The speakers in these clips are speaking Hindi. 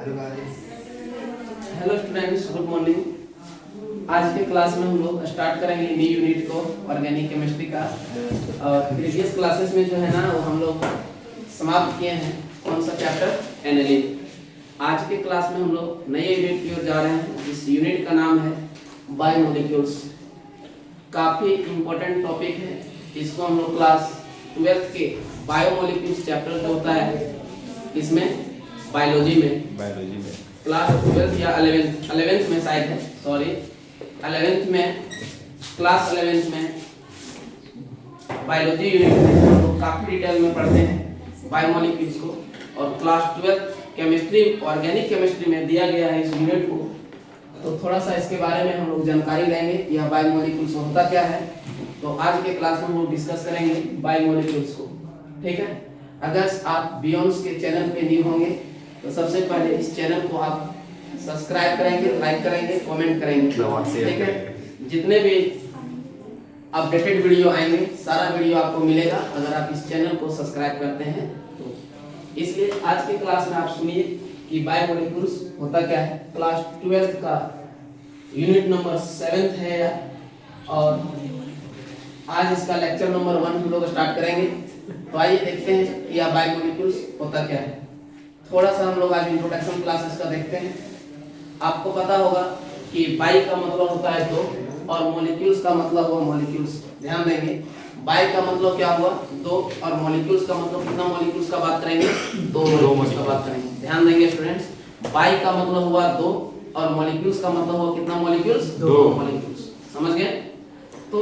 Hello students, good morning. आज के क्लास में हम लोग स्टार्ट करेंगे न्यू यूनिट को, ऑर्गेनिक केमिस्ट्री का। और प्रीवियस क्लासेस में जो है ना वो हम लोग समाप्त किए हैं कौन सा चैप्टर, एनालिसिस। आज के क्लास में हम लोग नए यूनिट की ओर जा रहे हैं। इस यूनिट का नाम है बायोमोलिक्यूल्स। काफ़ी इम्पोर्टेंट टॉपिक है। इसको हम लोग क्लास 12th के बायोमोलिक्यूल्स चैप्टर जो होता है इसमें बायोलॉजी में क्लास 12th या 11th में शायद है, सॉरी 11th में, क्लास 11th में बायोलॉजी यूनिट में हम लोग काफ़ी डिटेल में पढ़ते हैं बायोमोलिक्यूल्स को। और class 12th chemistry, organic chemistry में दिया गया है इस यूनिट को, तो थोड़ा सा इसके बारे में हम लोग जानकारी लेंगे। यह बायोमोलिक्यूल्स होता क्या है, तो आज के क्लास में हम लोग डिस्कस करेंगे बायोमोलिक्यूल्स को। ठीक है। अगर आप बियॉन्ड्स के चैनल पे न्यू होंगे तो सबसे पहले इस चैनल को आप सब्सक्राइब करेंगे, लाइक करेंगे, कमेंट करेंगे। ठीक है। जितने भी अपडेटेड वीडियो आएंगे सारा वीडियो आपको मिलेगा अगर आप इस चैनल को सब्सक्राइब करते हैं तो। इसलिए आज के क्लास में आप सुनिए कि बायोमोलिक्यूल्स होता क्या है। क्लास 12th का यूनिट नंबर 7 है और आज इसका लेक्चर नंबर 1 हम लोग स्टार्ट करेंगे। तो आइए देखते हैं कि यह बायोमोलिक्यूल्स होता क्या है। थोड़ा सा हम लोग आज इंट्रोडक्शन क्लासेस का देखते हैं। आपको पता होगा कि बाई का मतलब होता है दो और मॉलिक्यूल्स का मतलब हुआ मॉलिक्यूल्स। ध्यान देंगे, बाई का मतलब क्या हुआ दो और मॉलिक्यूल्स का मतलब कितना मॉलिक्यूल्स का बात करेंगे, दो मॉलिक्यूल्स का बात करेंगे। ध्यान देंगे स्टूडेंट्स, बाई का मतलब हुआ दो और मॉलिक्यूल्स का मतलब हुआ कितना मॉलिक्यूल्स, दो मॉलिक्यूल्स। समझ गए। तो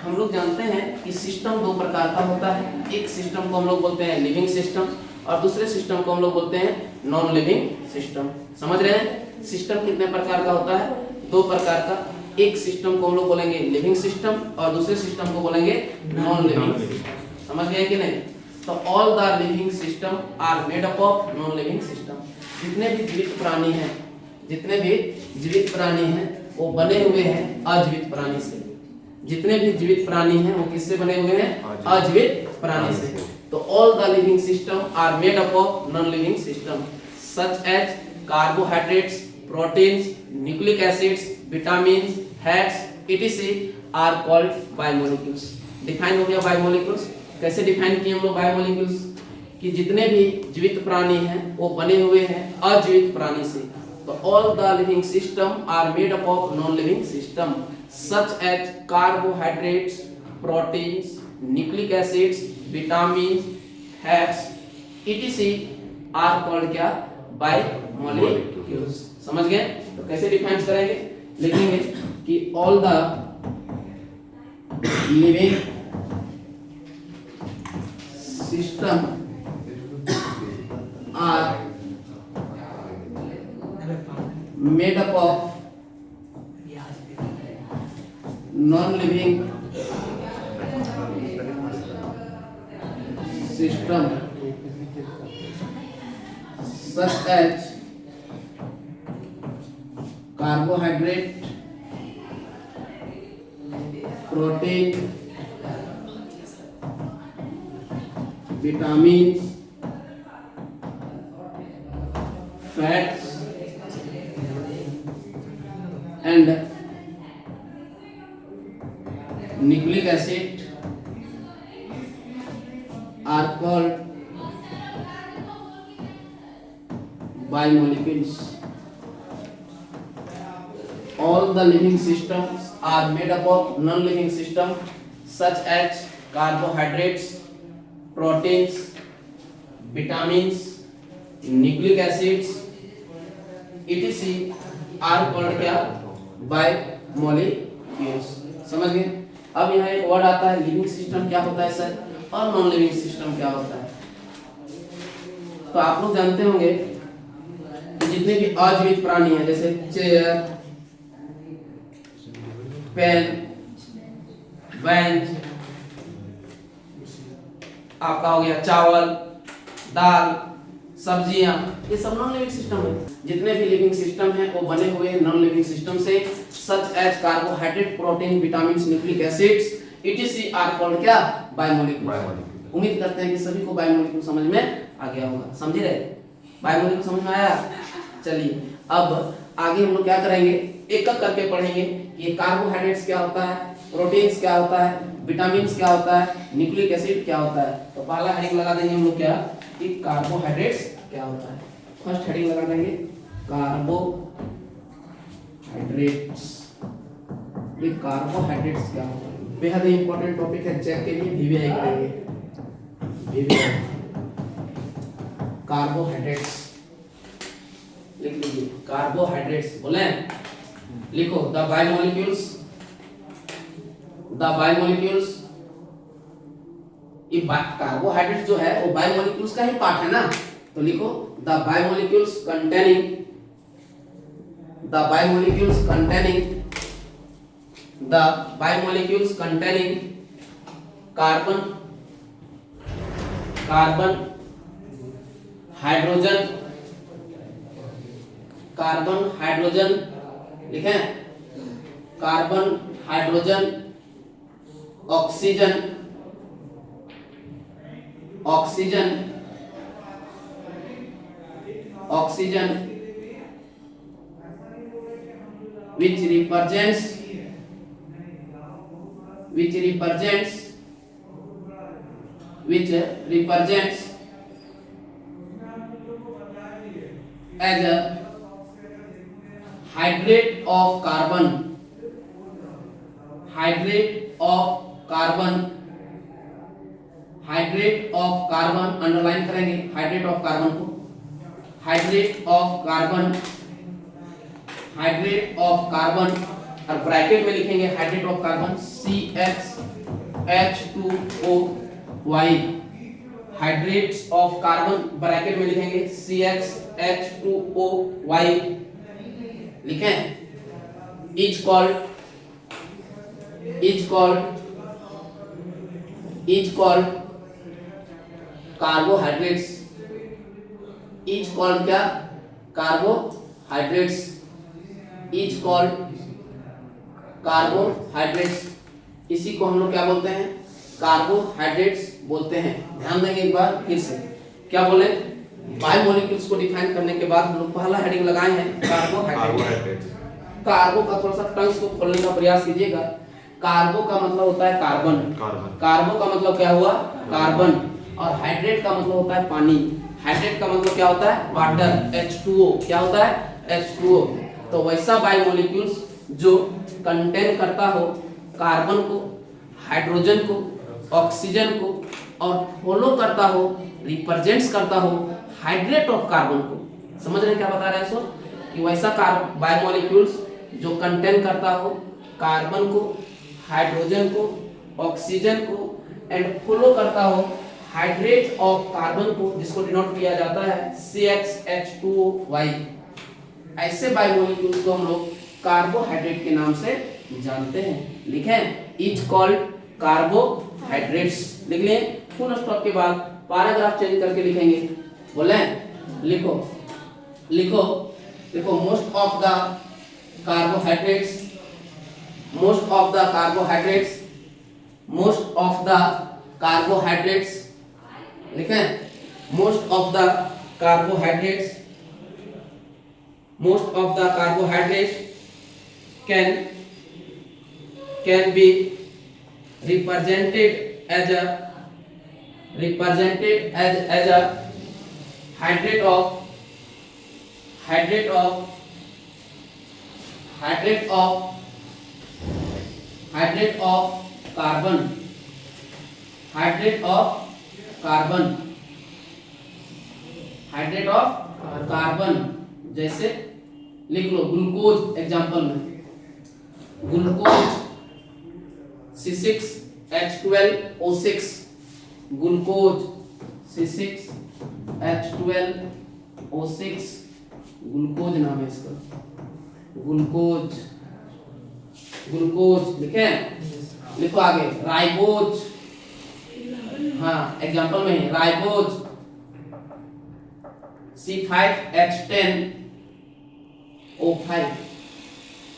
हम लोग जानते हैं कि सिस्टम दो प्रकार का होता है। एक सिस्टम को हम लोग बोलते हैं लिविंग सिस्टम और दूसरे सिस्टम को हम लोग बोलते हैं नॉन लिविंग सिस्टम। समझ रहे हैं। सिस्टम कितने प्रकार का होता है, दो प्रकार का। एक सिस्टम को हम लोग बोलेंगे लिविंग सिस्टम और दूसरे सिस्टम को बोलेंगे नॉन लिविंग सिस्टम। समझ गए कि नहीं। तो all the living system are made up of non living system. जितने भी जीवित प्राणी हैं, जितने भी जीवित प्राणी हैं वो बने हुए हैं अजीवित प्राणी से। जितने भी जीवित प्राणी हैं वो किससे बने हुए हैं, अजीवित प्राणी से। तो all the living system are made up of non living system such as carbohydrates, proteins, nucleic acids, vitamins, fats etc are called biomolecules. Define हो गया बायोमोलिक्यूल्स। कैसे डिफाइन किए हम लोग बायोमोलिक्यूल्स, कि जितने भी जीवित प्राणी हैं वो बने हुए हैं अजीवित प्राणी से। तो all the living system are made up of non living system such as carbohydrates, proteins, nucleic acids, vitamin, fats etc are called क्या, बायोमोलिक्यूल्स। समझ गए। तो कैसे डिफाइन करेंगे, लिखेंगे कि all the living system are made up of non living system such as carbohydrate, protein, vitamins, fats and nucleic acid are called biomolecules. All the living systems are made up of non-living system such as carbohydrates, proteins, vitamins, nucleic acids etc are called क्या, बायोमोलिक्यूल्स। समझ गए। अब यहाँ एक वर्ड आता है लिविंग सिस्टम क्या होता है सर, और नॉन लिविंग सिस्टम क्या होता है। तो आप लोग जानते होंगे जितने भी अजीवित प्राणी हैं जैसे चेयर, पेन, बेंच, आपका हो गया चावल, दाल, सब्जियां, ये सब नॉन लिविंग सिस्टम है। जितने भी लिविंग सिस्टम है वो बने हुए हैं नॉन लिविंग सिस्टम से such as carbohydrate, protein, vitamins, nucleic acids etc are called क्या, बायोमोलिक्यूल्स। उम्मीद करते हैं कि सभी को बायोमोलिक्यूल समझ में आ गया होगा। समझे रहे, बायोमोलिक्यूल समझ में आया। चलिए अब आगे हम लोग क्या करेंगे, एक एक करके पढ़ेंगे कि कार्बोहाइड्रेट्स क्या होता है, प्रोटीन्स क्या होता है, विटामिन क्या होता है, न्यूक्लिक एसिड क्या होता है। तो पहला हेडिंग लगा देंगे हम लोग क्या कि कार्बोहाइड्रेट्स क्या होता है। फर्स्ट हेडिंग लगा देंगे कार्बोहाइड्रेट्स। ये कार्बोहाइड्रेट्स क्या होता है, बेहद इंपॉर्टेंट टॉपिक है, चेक के लिए वीवीआई करेंगे। वीवीआई कार्बोहाइड्रेट्स लिख लीजिए, कार्बोहाइड्रेट्स बोले लिखो द बायोमोलिक्यूल्स, द बायोमोलिक्यूल्स। ये कार्बोहाइड्रेट जो है वो बायोमोलिक्यूल्स का ही पार्ट है ना, तो लिखो the biomolecules containing, the biomolecules containing, the biomolecules containing carbon, carbon, hydrogen, carbon hydrogen लिखें, carbon hydrogen, oxygen, oxygen, oxygen which represents, which represents, which represents as a hydrate of carbon, hydrate of carbon, hydrate of carbon, underline करेंगे hydrate of carbon को, hydrate of carbon, hydrate of carbon और ब्रैकेट में लिखेंगे hydrate of carbon CxH2O(Y), hydrates of carbon bracket में लिखेंगे CxH2O(Y) लिखें। is called, is called, is called carbohydrates, is called क्या, carbohydrates, is called carbohydrates। इसी को हम लोग क्या बोलते हैं, कार्बोहाइड्रेट्स बोलते हैं। ध्यान देंगे एक बार फिर से, क्या बोले, बायोमोलिक्यूल्स को डिफाइन करने के बाद हम लोग पहला हेडिंग लगाए हैं कार्बोहाइड्रेट्स। कार्बो का थोड़ा सा टंग्स को खोलने का प्रयास कीजिएगा। कार्बो का मतलब होता है कार्बन, कार्बो का मतलब क्या हुआ, कार्बन, और हाइड्रेट का मतलब होता है पानी, हाइड्रेट का मतलब क्या होता है, वाटर, H2O, क्या होता है, H2O। तो वैसा बायोमोलिक्यूल्स जो कंटेन करता हो कार्बन को, हाइड्रोजन को, ऑक्सीजन को, और फॉलो करता हो, रिप्रेजेंट्स करता हो हाइड्रेट ऑफ कार्बन को। समझ रहे हैं क्या बता रहे हैं सो, कि वैसा बायोमोलिक्यूल्स जो कंटेन करता हो कार्बन को, हाइड्रोजन को, ऑक्सीजन को, एंड फॉलो करता हो हाइड्रेट ऑफ कार्बन को, जिसको डिनोट किया जाता है CxH2O(Y), ऐसे बायोमोलिक्यूल्स को हम लोग कार्बोहाइड्रेट के नाम से जानते हैं। लिखें इज कॉल्ड कार्बोहाइड्रेट्स, लिख लें। फुल स्टॉप के बाद पैराग्राफ चेंज करके लिखेंगे, बोले लिखो, लिखो, लिखो most of the carbohydrates, most of the carbohydrates, most of the carbohydrates, लिखें most of the carbohydrates, most of the carbohydrates can be represented as a hydrate of hydrate of hydrate of hydrate of carbon, hydrate of carbon, hydrate of carbon। जैसे लिख लो ग्लूकोज, एग्जांपल में glucose C6H12O6, glucose C6H12O6, glucose नाम है इसका, ग्लूकोज, ग्लूकोज लिखे, लिखो आगे राइबोज, हाँ एग्जांपल में राइबोज C5H10O5,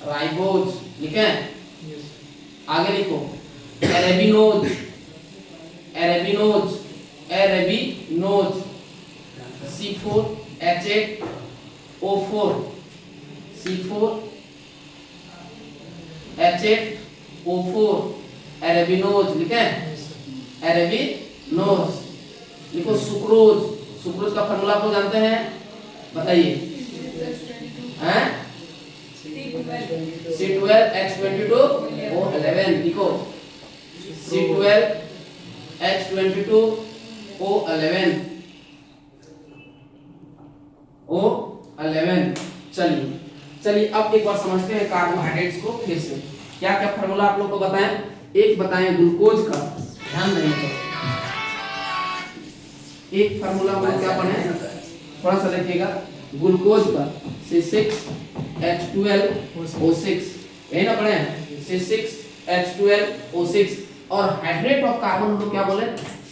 राइबोज लिखे। आगे लिखो एरेबिनोज, एरेबिनोज, एरेबिनोज C4H8O4, अरेबिनोज लिखे, अरेबिनोज लिखो। सुक्रोज, सुक्रोज का फॉर्मूला आप लोग जानते हैं, बताइए। हैं C12H22O11 लिखो, C12H22O11 O11। चलिए अब एक बार समझते हैं कार्बोहाइड्रेट्स को फिर से। क्या क्या फार्मूला आप लोग को बताएं? एक बताएं ग्लूकोज का, ध्यान देने को। एक फार्मूला में क्या बने, थोड़ा सा देखिएगा। ग्लूकोज का C6H12O6, यही ना पढ़े, C6H12O6। और हाइड्रेट ऑफ कार्बन हम लोग क्या बोले,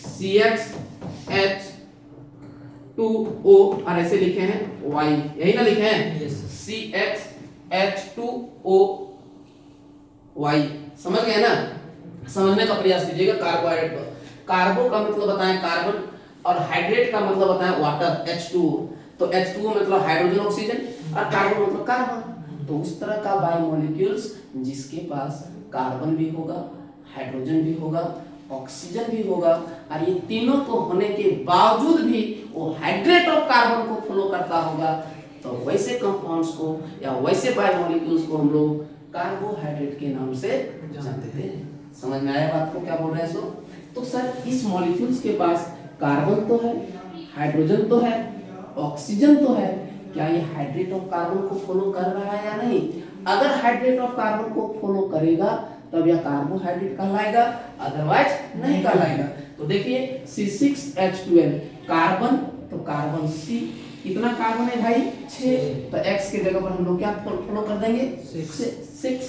CXH2O, और ऐसे लिखे हैं Y, यही ना लिखे हैं, CXH2OY। समझ गए ना? समझने का प्रयास कीजिएगा कार्बोहाइड्रेट को। कार्बो का मतलब बताएं कार्बन, और हाइड्रेट का मतलब बताएं वाटर, H2O। तो H2O मतलब हाइड्रोजन ऑक्सीजन, और कार्बन मतलब कार्बन। तो उस तरह का बायोमोलिक्यूल्स जिसके पास कार्बन भी होगा, हाइड्रोजन भी होगा, ऑक्सीजन भी होगा, और ये तीनों को होने के बावजूद भी वो हाइड्रेट ऑफ कार्बन को फॉलो करता होगा, तो वैसे कंपाउंड्स को या वैसे बायोमोलिक्यूल्स को हम लोग कार्बोहाइड्रेट के नाम से जानते हैं। समझ में आया बात को, क्या बोल रहे हैं सो? तो सर इस मॉलिक्यूल्स के पास कार्बन तो है, हाइड्रोजन तो है, ऑक्सीजन तो है, क्या ये हाइड्रेट ऑफ कार्बन को फॉलो कर रहा है या नहीं? अगर हाइड्रेट ऑफ कार्बन को फॉलो करेगा तब यह कार्बोहाइड्रेट कहलाएगा, अदरवाइज नहीं कहलाएगा। तो देखिए C6H12 कार्बन, तो कार्बन C, कितना कार्बन है भाई? 6। तो X के जगह पर हम लोग क्या फॉलो कर देंगे? 6।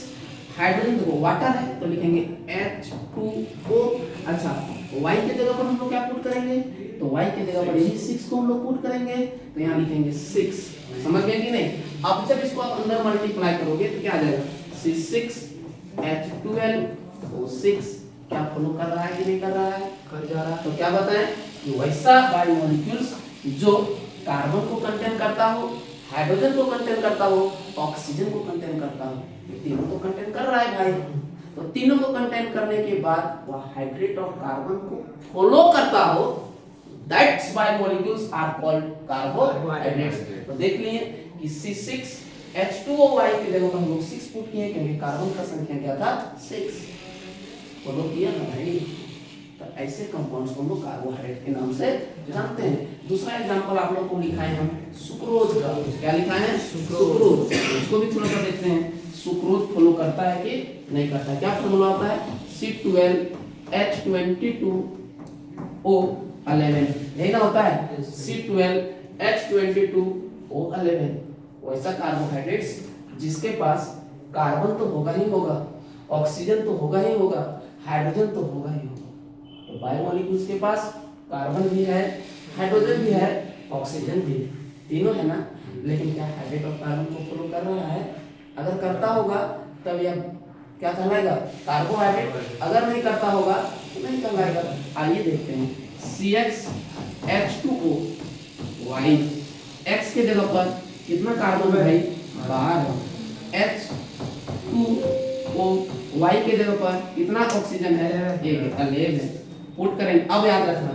हाइड्रोजन देखो वाटर है तो लिखेंगे H2O। अच्छा, Y के जगह पर हम लोग क्या पुट करेंगे? तो Y के जगह पर यही 6 को हम लोग पुट करेंगे, तो यहाँ लिखेंगे 6। समझ गए कि नहीं? अब जब इसको आप अंदर मल्टीप्लाई करोगे तो क्या आ जाएगा? C6H12O6 क्या फॉलो कर रहा है कि नहीं कर रहा है? कर जा रहा है। तो क्या बताएं कि वैसा बायोमोलिक्यूल्स जो कार्बन को कंटेन करता हो, हाइड्रोजन को कंटेन करता हो, ऑक्सीजन को कंटेन करता हो, ये तीनों को कंटेन कर रहा है भाई। तो तीनों को कंटेन करने के बाद वह हाइड्रेट ऑफ कार्बन को फॉलो करता हो, that's biomolecules are called carbohydrates. तो देख लिए कि C6H2OY के जगह पर हम लोग 6 पुट किए क्योंकि कार्बन का संख्या क्या था? 6। फॉलो किया ना भाई? तो ऐसे कंपाउंड्स को हम लोग कार्बोहाइड्रेट के नाम से जानते हैं। दूसरा एग्जांपल आप लोग को लिखा है हम सुक्रोज का। क्या लिखा है? सुक्रोज। इसको भी थोड़ा सा देखते हैं, सुक्रोज फॉलो करता है कि नहीं करता है। क्या फॉर्मूला होता है? C12H22O11, यही ना होता है, C12H22O11। वैसा कार्बोहाइड्रेट्स जिसके पास कार्बन तो होगा ही होगा, ऑक्सीजन तो होगा ही होगा, हाइड्रोजन तो होगा ही होगा। तो बायोमोलिक्यूल्स के पास कार्बन भी है, हाइड्रोजन भी है, ऑक्सीजन भी है, तीनों है ना। लेकिन क्या हाइड्रेट ऑफ कार्बन को फॉलो कर रहा है? अगर करता होगा तब यह क्या कहलाएगा? कार्बोहाइड्रेट। अगर नहीं करता होगा तो नहीं कहलाएगा। आइए देखते हैं CXH2OY, X के जगह पर कितना कार्बन है भाई? 12। H2OY के जगह पर कितना ऑक्सीजन है? 11। पुट करेंगे। अब याद रखना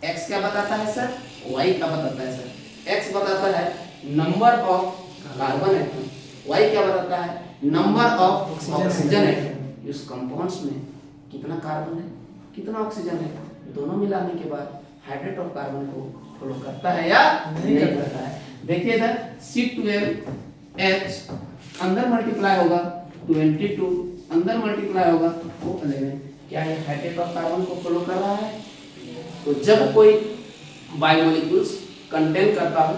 X क्या बताता है सर? Y क्या बताता है सर? X बताता है number of carbon atom, Y क्या बताता है? Number of oxygen atom. इस कंपाउंड्स में कितना कार्बन है, कितना ऑक्सीजन है, दोनों मिलाने के बाद हाइड्रेट ऑफ कार्बन को फॉलो करता है या नहीं करता है? देखिए इधर C12H अंदर मल्टीप्लाई होगा 22, अंदर मल्टीप्लाई होगा वो 11। क्या ये हाइड्रेट ऑफ कार्बन को फॉलो कर रहा है? तो जब कोई बायोमोलिक्यूल्स कंटेन करता हो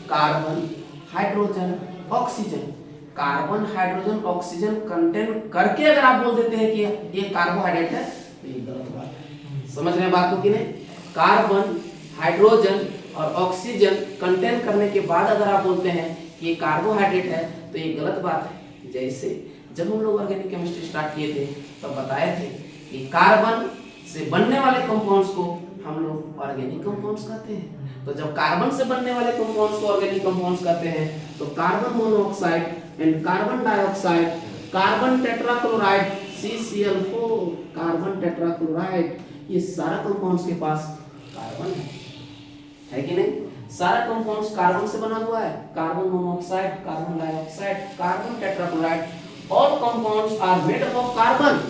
carbon, hydrogen, oxygen, carbon, hydrogen, oxygen contain करके अगर आप बोल देते हैं कि ये कार्बोहाइड्रेट है, तो ये गलत बात है। समझ रहे हैं बात को कि नहीं? कार्बन, हाइड्रोजन और ऑक्सीजन कंटेन करने के बाद अगर आप बोलते हैं कि ये कार्बोहाइड्रेट है, तो ये गलत बात है। जैसे जब हम लोग ऑर्गेनिक केमिस्ट्री स्टार्ट किए थे तब बताए थे कि कार्बन से बनने वाले कंपाउंड्स को हम लोग ऑर्गेनिक कंपाउंड्स कहते हैं। तो जब कार्बन से बनने वाले कंपाउंड्स को ऑर्गेनिक कंपाउंड्स कहते हैं तो carbon monoxide and carbon dioxide, carbon tetrachloride, CCl4 carbon tetrachloride, ये सारा कंपाउंड्स के पास कार्बन है कि नहीं? सारा कंपाउंड्स कार्बन से बना हुआ है, carbon monoxide, carbon dioxide, carbon tetrachloride, all compounds are made up of carbon.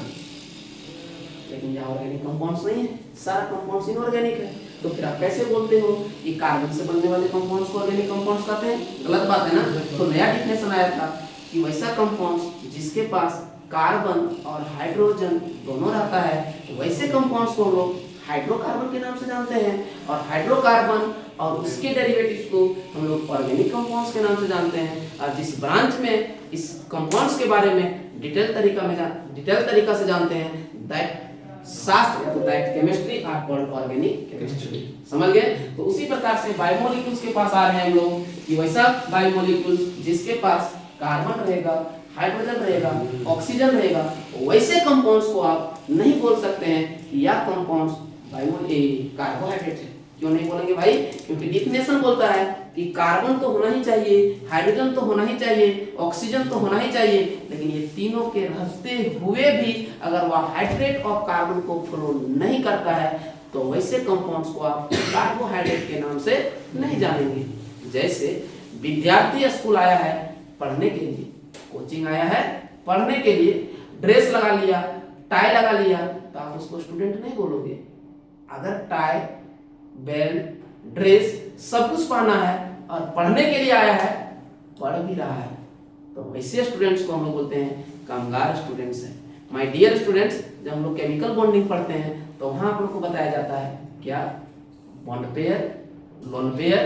लेकिन यहाँ ऑर्गेनिक कंपाउंड्स नहीं है, सारा कंपाउंड्स इनऑर्गेनिक है। तो फिर आप कैसे बोलते हो कि कार्बन से बनने वाले कंपाउंड्स को ऑर्गेनिक कंपाउंड्स कहते हैं? गलत बात है ना। तो नया डिफिनेशन आया था कि वैसा कंपाउंड्स जिसके पास कार्बन और हाइड्रोजन दोनों रहता है, वैसे कंपाउंड्स को हम लोग हाइड्रोकार्बन के नाम से जानते हैं, और हाइड्रोकार्बन और उसके डेरिवेटिव्स को हम लोग ऑर्गेनिक कंपाउंड्स के नाम से जानते हैं। और जिस ब्रांच में इस कंपाउंड्स के बारे में डिटेल तरीका से जानते हैं, दैट शास्त्र या तो that chemistry are called organic chemistry. समझ गए? तो उसी प्रकार से बायोमोलिक्यूल्स के पास आ रहे हैं हम लोग कि वैसा बायोमोलिक्यूल्स जिसके पास कार्बन रहेगा, हाइड्रोजन रहेगा, ऑक्सीजन रहेगा, वैसे कंपाउंड्स को आप नहीं बोल सकते हैं कि यह कंपाउंड्स कार्बोहाइड्रेट है। क्यों नहीं बोलेंगे भाई? क्योंकि डिफिनेशन बोलता है कि कार्बन तो होना ही चाहिए, हाइड्रोजन तो होना ही चाहिए, ऑक्सीजन तो होना ही चाहिए, लेकिन ये तीनों के रहते हुए भी अगर वह हाइड्रेट ऑफ कार्बन को फ्लो नहीं करता है, तो वैसे कंपाउंड्स को आप कार्बोहाइड्रेट के नाम से नहीं जानेंगे। जैसे विद्यार्थी स्कूल आया है पढ़ने के लिए, कोचिंग आया है पढ़ने के लिए, ड्रेस लगा लिया, टाई लगा लिया, तो आप उसको स्टूडेंट नहीं बोलोगे। अगर टाई, बेल्ट, ड्रेस सब कुछ पहना है और पढ़ने के लिए आया है, पढ़ भी रहा है, तो वैसे स्टूडेंट्स को हम लोग बोलते हैं कामगार स्टूडेंट्स हैं। माय डियर स्टूडेंट्स, जब हम लोग केमिकल बॉन्डिंग पढ़ते हैं तो वहां आप लोग को बताया जाता है क्या? Bond pair, lone pair,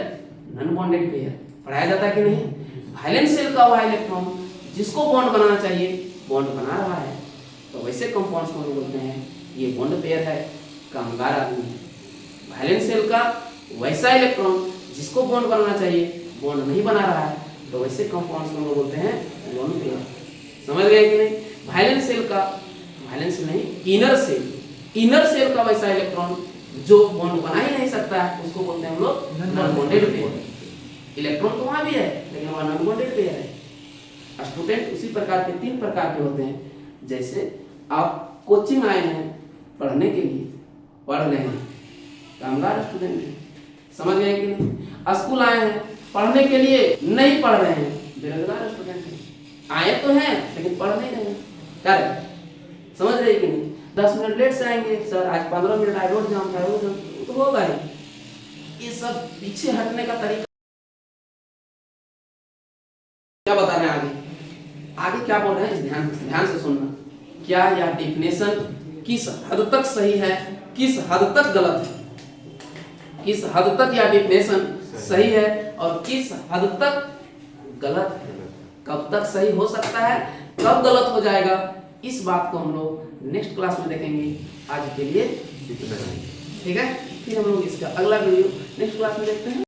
non bonded pair पढ़ाया जाता है कि नहीं? वैलेंस शेल का वह इलेक्ट्रॉन जिसको बॉन्ड बनाना चाहिए बॉन्ड बना रहा है, तो वैसे कंपाउंड्स को हम लोग बोलते हैं ये बॉन्ड पेयर है, कामगार आदमी है। वैलेंस शेल का वैसा इलेक्ट्रॉन जिसको बॉन्ड बनाना चाहिए बॉन्ड नहीं बना रहा है, तो वैसे कंपाउंड्स को हम लोग बोलते हैं लोन पेयर। समझ गए कि नहीं? वैलेंस शेल का, वैलेंस नहीं, इनर शेल का वैसा इलेक्ट्रॉन जो बॉन्ड बना ही नहीं सकता है, उसको बोलते हैं हम लोग नॉन बॉन्डेड पेयर। इलेक्ट्रॉन तो वहां भी है लेकिन वहां नॉन बॉन्डेड पेयर है। स्टूडेंट उसी प्रकार के 3 प्रकार के होते हैं। जैसे आप कोचिंग आए हैं पढ़ने के लिए, पढ़ रहे हैं, कामगार स्टूडेंट हैं। समझ गए कि नहीं? स्कूल आए हैं पढ़ने के लिए, नहीं पढ़ रहे हैं, बेरोजगार स्टूडेंट हैं। आए तो हैं लेकिन पढ़ नहीं रहे हैं, क्या है? समझ रहे कि नहीं? 10 मिनट लेट से आएंगे, सर आज 15 मिनट आए, रोड जाम था, तो होगा ही। ये सब पीछे हटने का तरीका। क्या बता रहे हैं आगे क्या बोल रहे हैं? ध्यान से सुनना। क्या यह डिफिनेशन किस हद तक सही है, किस हद तक गलत है? किस हद तक यह डिफिनेशन सही है और किस हद तक गलत है? कब तक सही हो सकता है, कब गलत हो जाएगा, इस बात को हम लोग नेक्स्ट क्लास में देखेंगे। आज के लिए इतना ही, ठीक है? फिर हम लोग इसका अगला वीडियो नेक्स्ट क्लास में देखते हैं।